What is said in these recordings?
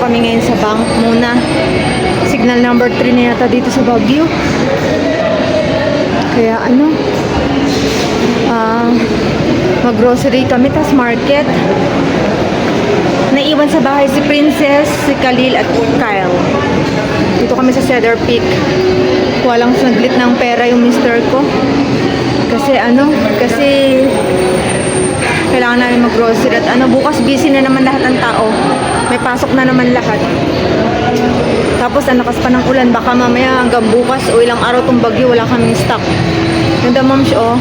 kami ngayon sa bank muna. Signal number 3 na yata dito sa Baguio. Kaya ano, mag-grocery kami, tas market. Naiwan sa bahay si Princess, si Khalil at Kyle. Dito kami sa Cedar Peak. Walang saglit ng pera yung mister ko. Kasi kailangan namin mag-grocery at bukas busy na naman lahat ng tao. May pasok na naman lahat. Tapos ang lakas pa ng ulan, baka mamaya hanggang bukas o ilang araw tong bagyo wala kaming stock. Ganda moms, oh.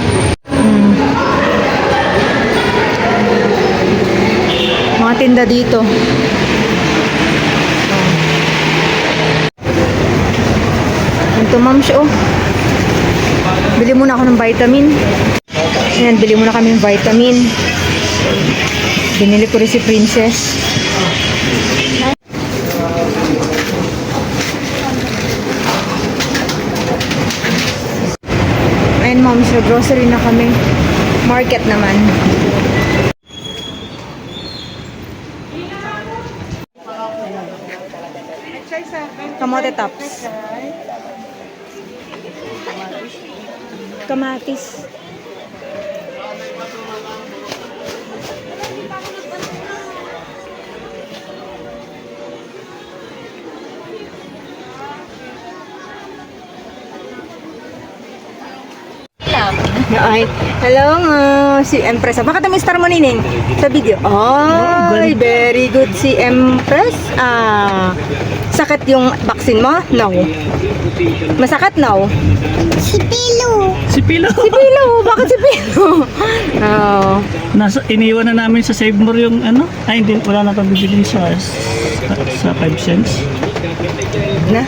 Mga tinda dito. Ito moms, oh. Bili muna ako ng vitamin. Ayan, bili muna kami ng vitamin. Binili ko rin si Princess. Ayan mom, so grocery na kami. Market naman. Kamote tops. Kamatis. Ay, hello si Empress. Bakit ang star mo, Nining? Sa video. Ay, very good si Empress. Sakit yung vaccine mo? No. Masakit? No. Si Pilo. Si Pilo? Bakit si Pilo? Iniwan na namin sa Save More yung Ay, hindi, wala na pabibili sa 5 cents. Na?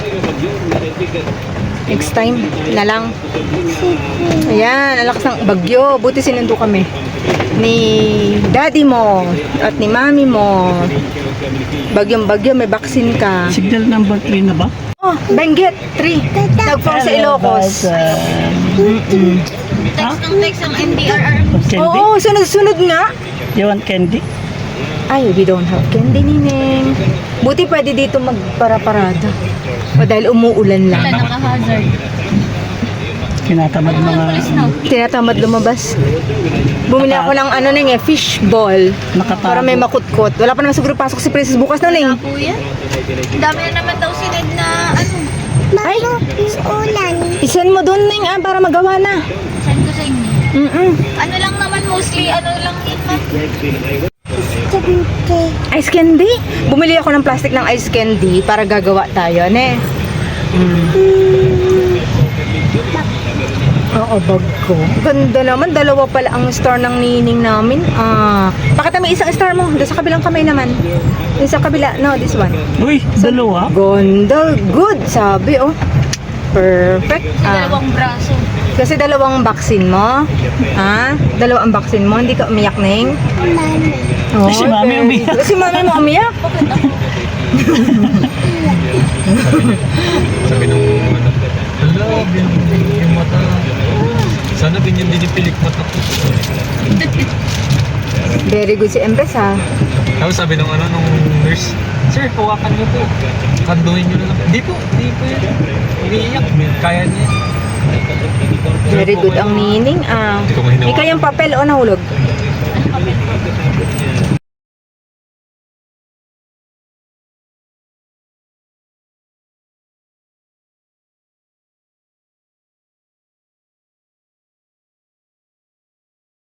Next time na lang. Ayan, alakas ng bagyo. Buti sinundo kami ni daddy mo at ni mami mo. Bagyong-bagyo, may vaccine ka. Signal number 3 na ba? Oh, Benguet 3. Nag-fall sa Ilocos. Text ang MDRR. Candy? Oo, sunod-sunod nga. You want candy? Ay, we don't have candy, Nining. Buti pwede dito magpara-parada. O dahil umuulan lang. Naka-hazard. Tinatamad lumabas. Bumili ako ng fish ball. Nakatago. Para may makutkot. Wala pa naman siguro pasok si Princess bukas na, Ning. Po yan. Ang dami na naman daw sinid na Ay, ulan. isend mo doon, Ning, para magawa na. Send ko sa inyo. Ano lang naman mostly, ano lang yun, ma'am? Ice candy? Bumili ako ng plastic ng ice candy para gagawa tayo, ne? Oo, bag ko. Ganda naman. Dalawa pala ang star ng nining namin. Bakit may isang star mo? Doon sa kabilang kamay naman. Yung sa kabila. No, this one. Uy, dalawa? Ganda. Good. Sabi, oh. Perfect. Dalawang braso. Kasi dalawang vaccine mo. Dalawang vaccine mo. Hindi ka umiyak, Ning? Oh, Si Mami umiyak. Si Mami mo umiyak? Sabi nung hello, yung mata. Sana ganyan din yung pilik mata ko. Very good si Empress, ha? Tapos sabi nung nung nurse, sir, hawakan niyo po. Kanduhin niyo na lang. Hindi po yun. Umiiyak. Kaya niya. Very good ang nining. Ikaw yung papel o nahulog?